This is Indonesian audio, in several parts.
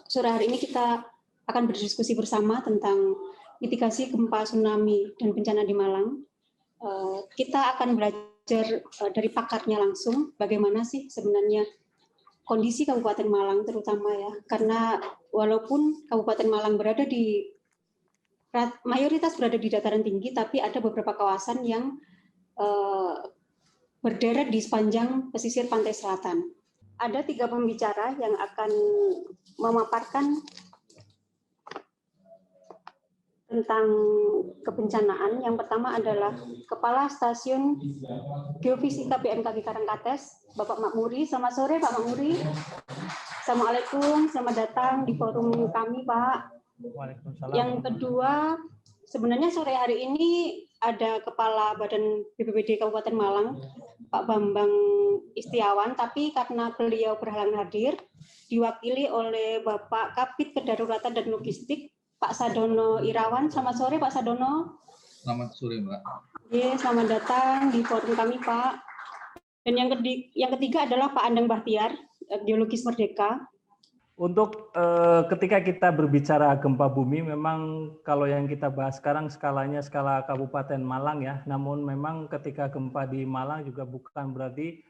sore hari ini kita akan berdiskusi bersama tentang mitigasi gempa, tsunami, dan bencana di Malang. Kita akan belajar dari pakarnya langsung bagaimana sih sebenarnya kondisi Kabupaten Malang terutama ya, karena walaupun Kabupaten Malang mayoritas berada di dataran tinggi, tapi ada beberapa kawasan yang berderet di sepanjang pesisir pantai selatan. Ada 3 pembicara yang akan memaparkan tentang kebencanaan. Yang pertama adalah Kepala Stasiun Geofisika BMKG Karangkates, Bapak Makmuri. Selamat sore, Pak Makmuri. Assalamualaikum, selamat datang di forum kami, Pak. Waalaikumsalam. Yang kedua, sebenarnya sore hari ini ada Kepala Badan BPBD Kabupaten Malang, Pak Bambang Istiawan, tapi karena beliau berhalangan hadir, diwakili oleh Bapak Kabid Kedaruratan dan Logistik, Pak Sadono Irawan. Selamat sore, Pak Sadono. Selamat sore, Mbak. Oke, selamat datang di forum kami, Pak. Dan yang ketiga adalah Pak Andang Bahtiar, Geologis Merdeka. Untuk ketika kita berbicara gempa bumi, memang kalau yang kita bahas sekarang skalanya skala Kabupaten Malang ya. Namun memang ketika gempa di Malang juga bukan berarti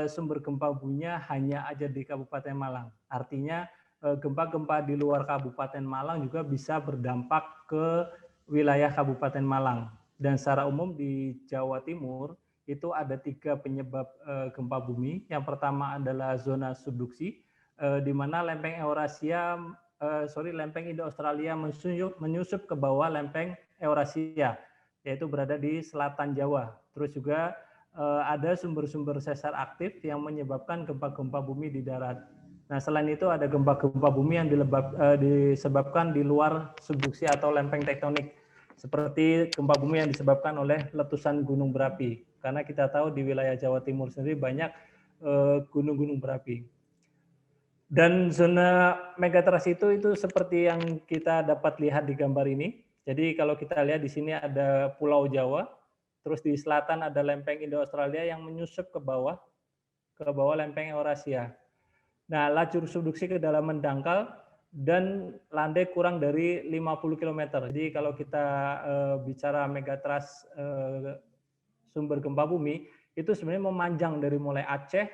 sumber gempa buminya hanya aja di Kabupaten Malang. Artinya gempa-gempa di luar Kabupaten Malang juga bisa berdampak ke wilayah Kabupaten Malang. Dan secara umum di Jawa Timur itu ada 3 penyebab gempa bumi. Yang pertama adalah zona subduksi, di mana lempeng lempeng Indo-Australia menyusup ke bawah lempeng Eurasia, yaitu berada di selatan Jawa. Terus juga ada sumber-sumber sesar aktif yang menyebabkan gempa-gempa bumi di darat. Nah, selain itu ada gempa-gempa bumi yang disebabkan di luar subduksi atau lempeng tektonik, seperti gempa bumi yang disebabkan oleh letusan gunung berapi. Karena kita tahu di wilayah Jawa Timur sendiri banyak gunung-gunung berapi. Dan zona megatrust itu seperti yang kita dapat lihat di gambar ini. Jadi kalau kita lihat di sini ada Pulau Jawa, terus di selatan ada lempeng Indo-Australia yang menyusup ke bawah lempeng Eurasia. Nah, lajur subduksi kedalaman dangkal dan landai kurang dari 50 km. Jadi kalau kita bicara megatrust sumber gempa bumi, itu sebenarnya memanjang dari mulai Aceh,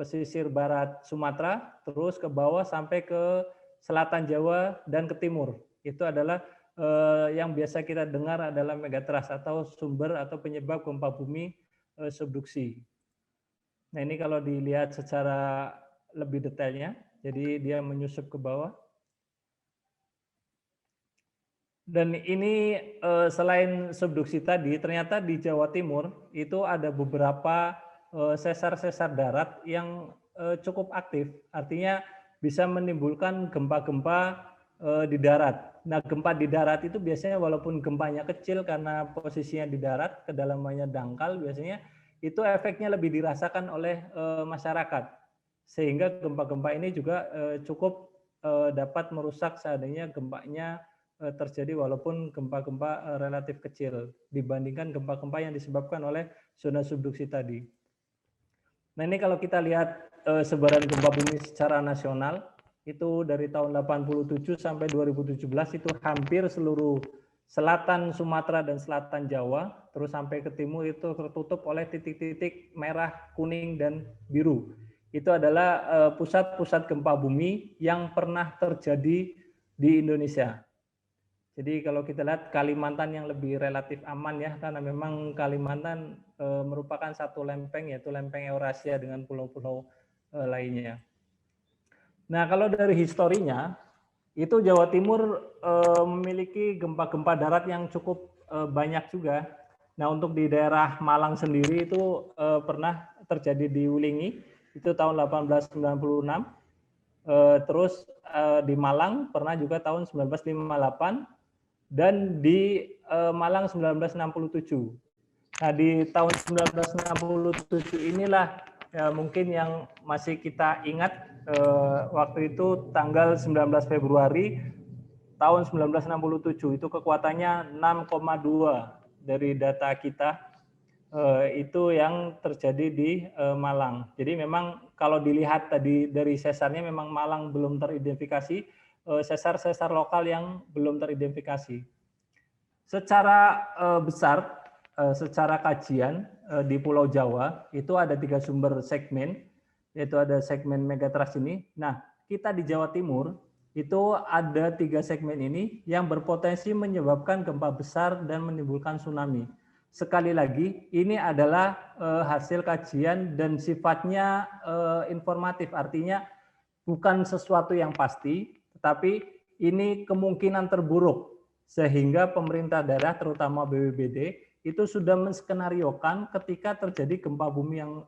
pesisir barat Sumatera, terus ke bawah sampai ke selatan Jawa dan ke timur. Itu adalah yang biasa kita dengar adalah megatrust atau sumber atau penyebab gempa bumi subduksi. Nah, ini kalau dilihat secara lebih detailnya, jadi dia menyusup ke bawah. Dan ini selain subduksi tadi, ternyata di Jawa Timur itu ada beberapa sesar-sesar darat yang cukup aktif, artinya bisa menimbulkan gempa-gempa di darat. Nah, gempa di darat itu biasanya walaupun gempanya kecil karena posisinya di darat, kedalamannya dangkal, biasanya itu efeknya lebih dirasakan oleh masyarakat. Sehingga gempa-gempa ini juga cukup dapat merusak seandainya gempanya terjadi walaupun gempa-gempa relatif kecil dibandingkan gempa-gempa yang disebabkan oleh zona subduksi tadi. Nah, ini kalau kita lihat sebaran gempa bumi secara nasional, itu dari tahun 87 sampai 2017 itu hampir seluruh selatan Sumatera dan selatan Jawa, terus sampai ke timur itu tertutup oleh titik-titik merah, kuning, dan biru. Itu adalah pusat-pusat gempa bumi yang pernah terjadi di Indonesia. Jadi kalau kita lihat Kalimantan yang lebih relatif aman ya, karena memang Kalimantan merupakan satu lempeng, yaitu lempeng Eurasia dengan pulau-pulau lainnya. Nah, kalau dari historinya, itu Jawa Timur memiliki gempa-gempa darat yang cukup banyak juga. Nah, untuk di daerah Malang sendiri itu pernah terjadi di Wulingi, itu tahun 1896. Terus di Malang pernah juga tahun 1958. Dan di Malang 1967. Nah, di tahun 1967 inilah ya, mungkin yang masih kita ingat waktu itu tanggal 19 Februari tahun 1967 itu kekuatannya 6,2 dari data kita. Itu yang terjadi di Malang. Jadi memang kalau dilihat tadi dari sesarnya memang Malang belum teridentifikasi, sesar-sesar lokal yang belum teridentifikasi. Secara besar, secara kajian di Pulau Jawa itu ada 3 sumber segmen, yaitu ada segmen megatrust ini. Nah, kita di Jawa Timur itu ada 3 segmen ini yang berpotensi menyebabkan gempa besar dan menimbulkan tsunami. Sekali lagi, ini adalah hasil kajian dan sifatnya informatif, artinya bukan sesuatu yang pasti, tetapi ini kemungkinan terburuk, sehingga pemerintah daerah terutama BPBD itu sudah menskenariokan ketika terjadi gempa bumi yang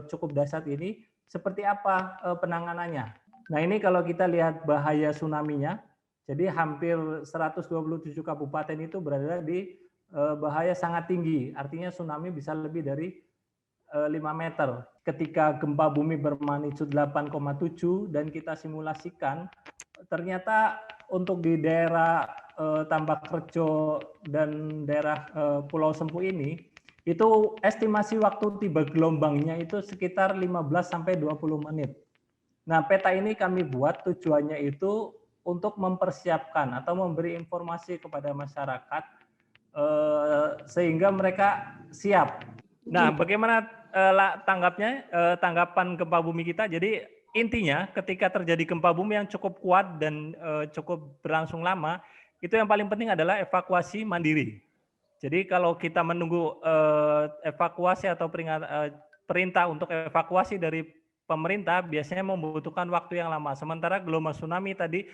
cukup dahsyat ini seperti apa penanganannya. Nah, ini kalau kita lihat bahaya tsunami-nya, jadi hampir 127 kabupaten itu berada di bahaya sangat tinggi, artinya tsunami bisa lebih dari 5 meter. Ketika gempa bumi bermagnitudo 8,7 dan kita simulasikan, ternyata untuk di daerah Tambakrejo dan daerah Pulau Sempu ini, itu estimasi waktu tiba gelombangnya itu sekitar 15 sampai 20 menit. Nah, peta ini kami buat tujuannya itu untuk mempersiapkan atau memberi informasi kepada masyarakat sehingga mereka siap. Nah, bagaimana tanggapan gempa bumi kita? Jadi intinya ketika terjadi gempa bumi yang cukup kuat dan cukup berlangsung lama, itu yang paling penting adalah evakuasi mandiri. Jadi kalau kita menunggu evakuasi atau perintah untuk evakuasi dari pemerintah biasanya membutuhkan waktu yang lama. Sementara gelombang tsunami tadi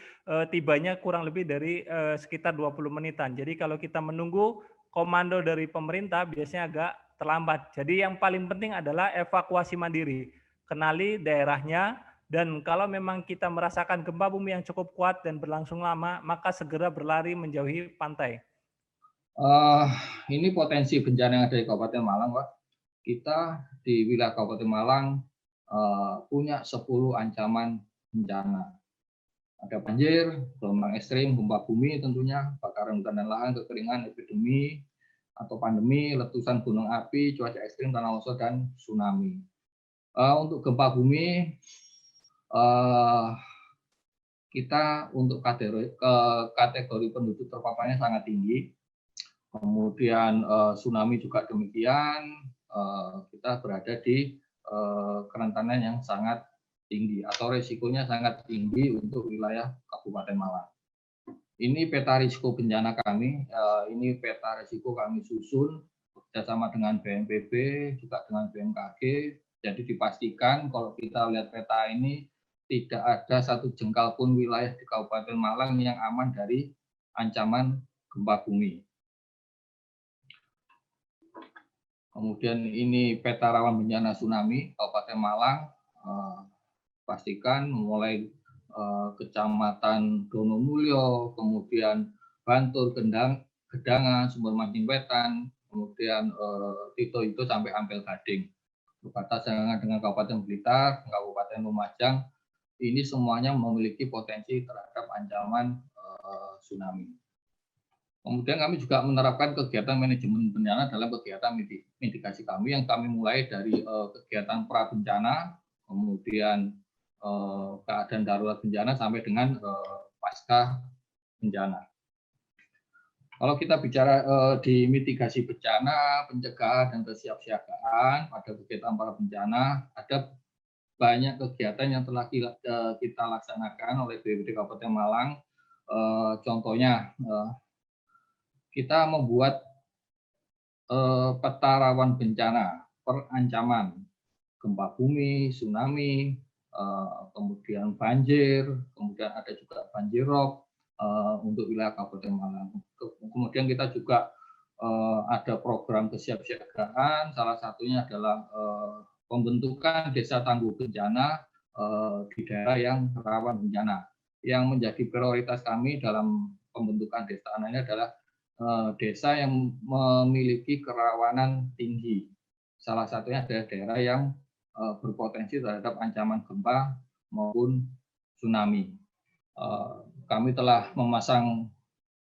tibanya kurang lebih dari sekitar 20 menitan. Jadi kalau kita menunggu komando dari pemerintah biasanya agak terlambat. Jadi yang paling penting adalah evakuasi mandiri. Kenali daerahnya, dan kalau memang kita merasakan gempa bumi yang cukup kuat dan berlangsung lama, maka segera berlari menjauhi pantai. Ini potensi bencana yang ada di Kabupaten Malang, Pak. Kita di wilayah Kabupaten Malang punya 10 ancaman bencana. Ada banjir, gelombang ekstrim, gempa bumi tentunya, kebakaran hutan dan lahan, kekeringan, epidemi atau pandemi, letusan gunung api, cuaca ekstrim, tanah longsor, dan tsunami. Untuk gempa bumi, kita untuk kategori penduduk terpaparnya sangat tinggi. Kemudian tsunami juga demikian, kita berada di kerentanan yang sangat tinggi atau resikonya sangat tinggi untuk wilayah Kabupaten Malang. Ini peta risiko bencana kami, ini peta risiko kami susun bekerjasama dengan BNPB, juga dengan BMKG. Jadi dipastikan kalau kita lihat peta ini tidak ada satu jengkal pun wilayah di Kabupaten Malang yang aman dari ancaman gempa bumi. Kemudian ini peta rawan bencana tsunami Kabupaten Malang, pastikan mulai Kecamatan Donomulyo, kemudian Bantul, Gedangan, Sumber Mancing Wetan, kemudian Tito itu sampai Ampel Gading. Berbatasan dengan Kabupaten Blitar, Kabupaten Lumajang, ini semuanya memiliki potensi terhadap ancaman tsunami. Kemudian kami juga menerapkan kegiatan manajemen bencana dalam kegiatan mitigasi kami yang kami mulai dari kegiatan pra bencana, kemudian keadaan darurat bencana sampai dengan pasca bencana. Kalau kita bicara di mitigasi bencana, pencegahan dan kesiapsiagaan pada kegiatan para bencana, ada banyak kegiatan yang telah kita laksanakan oleh BPBD Kabupaten Malang. Contohnya, kita membuat peta rawan bencana per ancaman gempa bumi, tsunami, kemudian banjir, kemudian ada juga banjir rob untuk wilayah Kabupaten Malang. Kemudian kita juga ada program kesiapsiagaan, salah satunya adalah pembentukan desa tangguh bencana di daerah yang rawan bencana. Yang menjadi prioritas kami dalam pembentukan desa ini adalah desa yang memiliki kerawanan tinggi. Salah satunya adalah daerah yang berpotensi terhadap ancaman gempa maupun tsunami. Kami telah memasang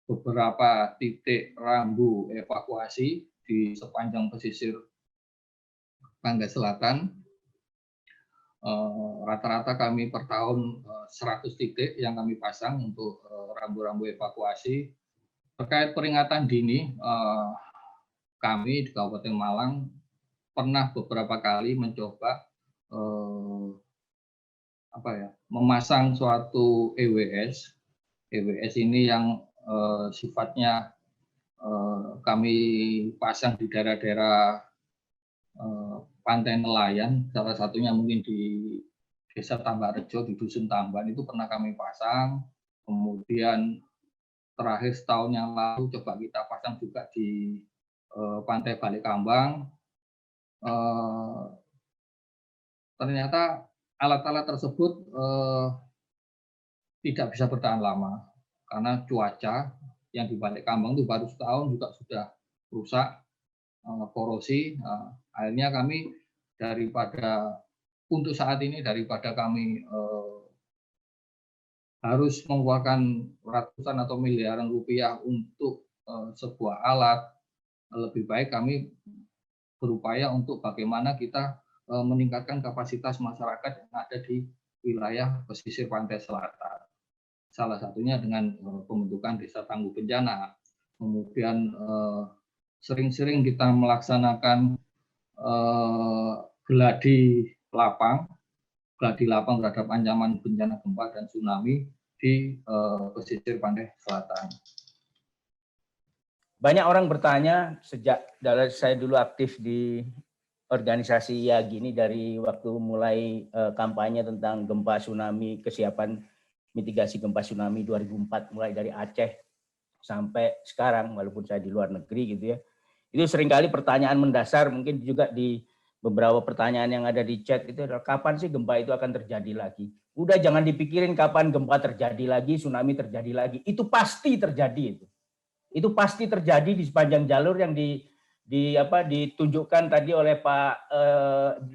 beberapa titik rambu evakuasi di sepanjang pesisir Pantai Selatan. Rata-rata kami per tahun 100 titik yang kami pasang untuk rambu-rambu evakuasi. Terkait peringatan dini, kami di Kabupaten Malang pernah beberapa kali mencoba memasang suatu EWS. EWS ini yang sifatnya kami pasang di daerah-daerah pantai nelayan, salah satunya mungkin di Desa Tambakrejo, di Dusun Tamban itu pernah kami pasang. Kemudian terakhir setahun yang lalu coba kita pasang juga di Pantai Balikambang. Ternyata alat-alat tersebut tidak bisa bertahan lama karena cuaca yang di Balikambang itu baru setahun juga sudah rusak, korosi. Akhirnya kami daripada kami harus mengeluarkan ratusan atau miliaran rupiah untuk sebuah alat, lebih baik kami berupaya untuk bagaimana kita meningkatkan kapasitas masyarakat yang ada di wilayah pesisir pantai selatan. Salah satunya dengan pembentukan desa tangguh bencana. Kemudian sering-sering kita melaksanakan gladi lapang terhadap ancaman bencana gempa dan tsunami di pesisir pantai selatan. Banyak orang bertanya sejak saya dulu aktif di organisasi IAGI ini dari waktu mulai kampanye tentang gempa tsunami, kesiapan mitigasi gempa tsunami 2004 mulai dari Aceh sampai sekarang, walaupun saya di luar negeri gitu ya. Itu seringkali pertanyaan mendasar, mungkin juga di beberapa pertanyaan yang ada di chat itu adalah kapan sih gempa itu akan terjadi lagi? Udah jangan dipikirin kapan gempa terjadi lagi, tsunami terjadi lagi. Itu pasti terjadi itu. Itu pasti terjadi di sepanjang jalur yang ditunjukkan tadi oleh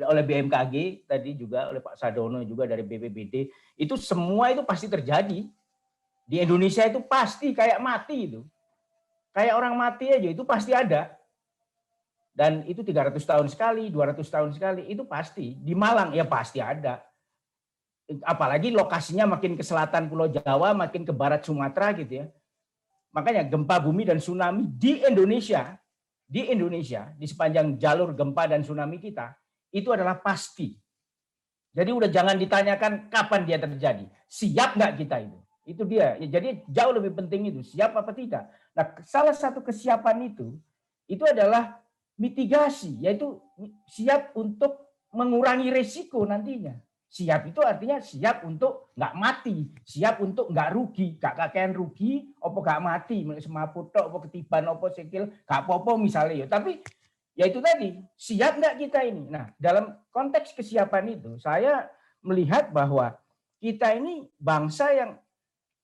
oleh BMKG tadi juga oleh Pak Sadono juga dari BPBD. Itu semua itu pasti terjadi. Di Indonesia itu pasti kayak mati itu. Kayak orang mati aja itu pasti ada. Dan itu 300 tahun sekali, 200 tahun sekali, itu pasti. Di Malang ya pasti ada. Apalagi lokasinya makin ke selatan Pulau Jawa, makin ke barat Sumatera gitu ya. Makanya gempa bumi dan tsunami di Indonesia, di sepanjang jalur gempa dan tsunami kita, itu adalah pasti. Jadi udah jangan ditanyakan kapan dia terjadi. Siap nggak kita itu? Itu dia. Ya, jadi jauh lebih penting itu, siap apa tidak. Nah, salah satu kesiapan itu adalah mitigasi, yaitu siap untuk mengurangi resiko nantinya. Siap itu artinya siap untuk nggak mati, siap untuk nggak rugi, nggak kakean rugi, opo nggak mati, semapu tok, opo ketiban, opo sikil, nggak popo misalnya. Tapi ya itu tadi, siap nggak kita ini? Nah, dalam konteks kesiapan itu, saya melihat bahwa kita ini bangsa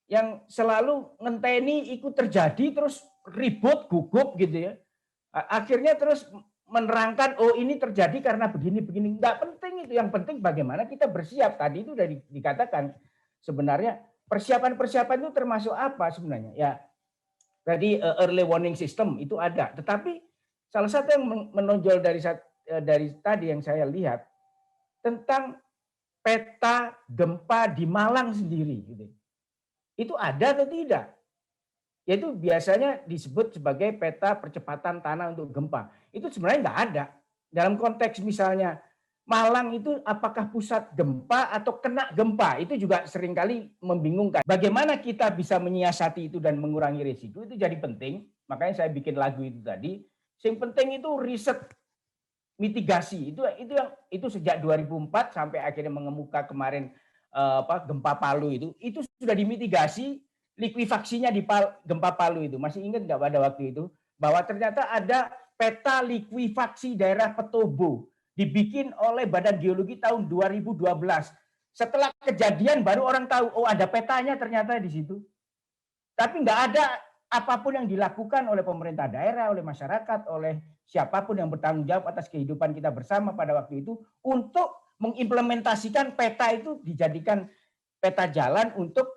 yang selalu ngenteni ikut terjadi terus ribut, gugup gitu ya. Akhirnya terus menerangkan, oh ini terjadi karena begini-begini. Nggak penting itu. Yang penting bagaimana kita bersiap. Tadi itu sudah dikatakan sebenarnya persiapan-persiapan itu termasuk apa sebenarnya? Ya, tadi early warning system itu ada. Tetapi salah satu yang menonjol dari tadi yang saya lihat tentang peta gempa di Malang sendiri. Gitu. Itu ada atau tidak? Yaitu biasanya disebut sebagai peta percepatan tanah untuk gempa. Itu sebenarnya nggak ada. Dalam konteks misalnya Malang itu apakah pusat gempa atau kena gempa, itu juga seringkali membingungkan. Bagaimana kita bisa menyiasati itu dan mengurangi risiko, itu jadi penting. Makanya saya bikin lagu itu tadi. Yang penting itu riset mitigasi. Itu sejak 2004 sampai akhirnya mengemuka kemarin gempa Palu itu sudah dimitigasi. Likuifaksinya di gempa Palu itu. Masih ingat nggak pada waktu itu? Bahwa ternyata ada peta likuifaksi daerah Petobo. Dibikin oleh Badan Geologi tahun 2012. Setelah kejadian baru orang tahu, oh ada petanya ternyata di situ. Tapi nggak ada apapun yang dilakukan oleh pemerintah daerah, oleh masyarakat, oleh siapapun yang bertanggung jawab atas kehidupan kita bersama pada waktu itu untuk mengimplementasikan peta itu dijadikan peta jalan untuk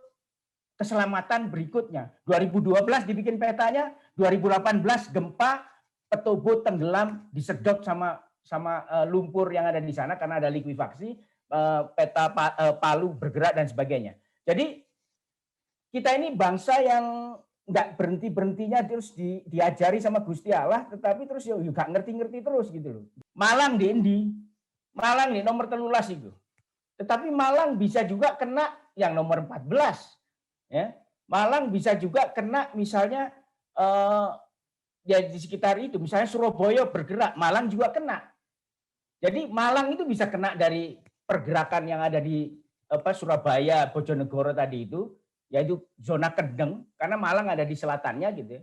keselamatan berikutnya. 2012 dibikin petanya, 2018 gempa Petobo tenggelam disedot sama lumpur yang ada di sana karena ada likuifaksi, peta Palu bergerak dan sebagainya. Jadi kita ini bangsa yang nggak berhenti-berhentinya terus diajari sama Gusti Allah, tetapi terus ya nggak ngerti-ngerti terus gitu loh. Malang di Indi, Malang nih nomor 13 itu. Tetapi Malang bisa juga kena yang nomor 14. Ya. Malang bisa juga kena misalnya ya di sekitar itu, misalnya Surabaya bergerak, Malang juga kena. Jadi Malang itu bisa kena dari pergerakan yang ada di Surabaya, Bojonegoro tadi itu, yaitu zona Kendeng, karena Malang ada di selatannya gitu ya.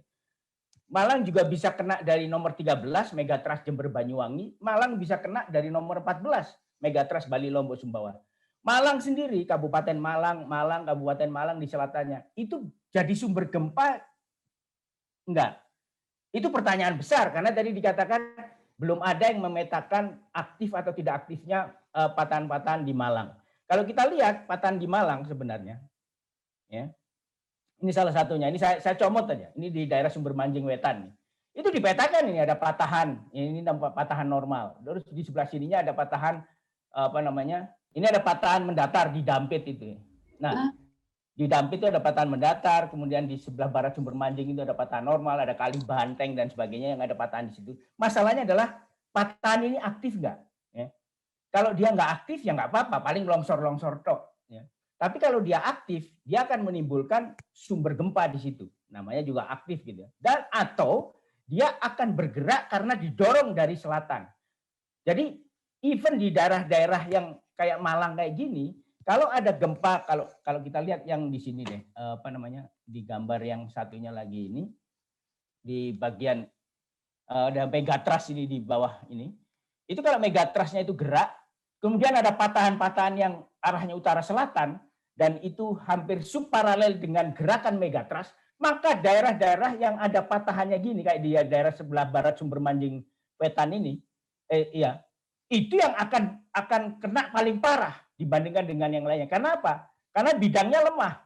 Malang juga bisa kena dari nomor 13, Megatrust Jember Banyuwangi. Malang bisa kena dari nomor 14, Megatrust Bali Lombok Sumbawa. Malang sendiri, Kabupaten Malang, Kabupaten Malang di selatannya, itu jadi sumber gempa? Enggak. Itu pertanyaan besar, karena tadi dikatakan belum ada yang memetakan aktif atau tidak aktifnya patahan-patahan di Malang. Kalau kita lihat patahan di Malang sebenarnya, ya, ini salah satunya. Ini saya comot aja. Ini di daerah Sumber Manjing Wetan. Itu dipetakan ini ada patahan. Ini nampak patahan normal. Terus di sebelah sininya ada patahan apa namanya? Ini ada patahan mendatar di Dampit itu. Nah, di Dampit itu ada patahan mendatar. Kemudian di sebelah barat Sumber Manjing itu ada patahan normal, ada Kali Banteng dan sebagainya yang ada patahan di situ. Masalahnya adalah patahan ini aktif nggak? Ya. Kalau dia nggak aktif ya nggak apa-apa. Paling longsor-longsor tok. Ya. Tapi kalau dia aktif, dia akan menimbulkan sumber gempa di situ. Namanya juga aktif gitu. Dan atau dia akan bergerak karena didorong dari selatan. Jadi even di daerah-daerah yang kayak Malang kayak gini, kalau ada gempa, kalau kita lihat yang di sini deh, apa namanya, di gambar yang satunya lagi ini, di bagian ada megatrust ini di bawah ini, itu kalau megatrustnya itu gerak, kemudian ada patahan-patahan yang arahnya utara selatan, dan itu hampir subparalel dengan gerakan megatrust, maka daerah-daerah yang ada patahannya gini, kayak di daerah sebelah barat Sumber Manjing Wetan ini, itu yang akan kena paling parah dibandingkan dengan yang lainnya. Karena apa? Karena bidangnya lemah.